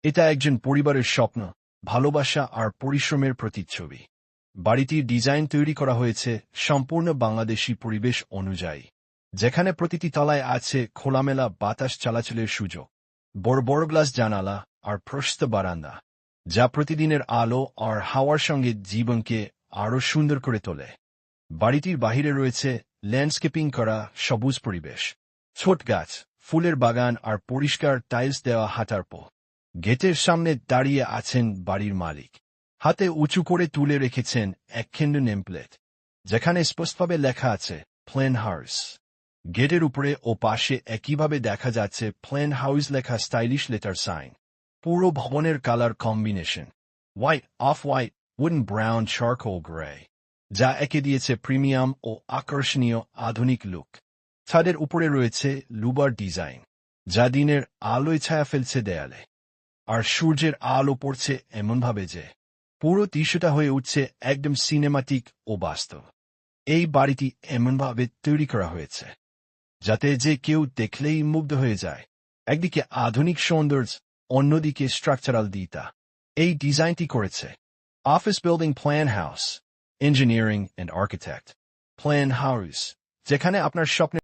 এটা একজন পরিবারের স্বপ্ন, ভালোবাসা আর পরিশ্রমের প্রতিচ্ছবি। বাড়িটির ডিজাইন তৈরি করা হয়েছে সম্পূর্ণ বাংলাদেশী পরিবেশ অনুযায়ী, যেখানে প্রতিটি তলায় আছে খোলামেলা বাতাস চলাচলের সুযোগ, বড় বড় গ্লাস জানালা আর প্রশস্ত বারান্দা, যা প্রতিদিনের আলো আর হাওয়ার সঙ্গে জীবনকে আরও সুন্দর করে তোলে। বাড়িটির বাহিরে রয়েছে ল্যান্ডস্কেপিং করা সবুজ পরিবেশ, ছোট গাছ, ফুলের বাগান আর পরিষ্কার টাইলস দেওয়া হাঁটার পথ। গেটের সামনে দাঁড়িয়ে আছেন বাড়ির মালিক, হাতে উঁচু করে তুলে রেখেছেন একখণ্ড নেমপ্লেট, যেখানে স্পষ্টভাবে লেখা আছে প্লেন হাউস। গেটের উপরে ও পাশে একইভাবে দেখা যাচ্ছে প্লেন হাউস লেখা স্টাইলিশ লেটার সাইন। পুরো ভবনের colour combination white, off white, wooden brown, charcoal grey, যা একে দিয়েছে প্রিমিয়াম ও আকর্ষণীয় আধুনিক লুক। ছাদের উপরে রয়েছে লুবার ডিজাইন, যা দিনের আলোয় ছায়া ফেলছে দেয়ালে, আর সূর্যের আলো পড়ছে এমনভাবে যে পুরো দৃশ্যটা হয়ে উঠছে একদম সিনেমাটিক ও বাস্তব। এই বাড়িটি এমনভাবে তৈরি করা হয়েছে যাতে যে কেউ দেখলেই মুগ্ধ হয়ে যায়। একদিকে আধুনিক সৌন্দর্য, অন্যদিকে স্ট্রাকচারাল দিতা। এই ডিজাইনটি করেছে office building plan house, engineering and architect plan house, যেখানে আপনার স্বপ্নের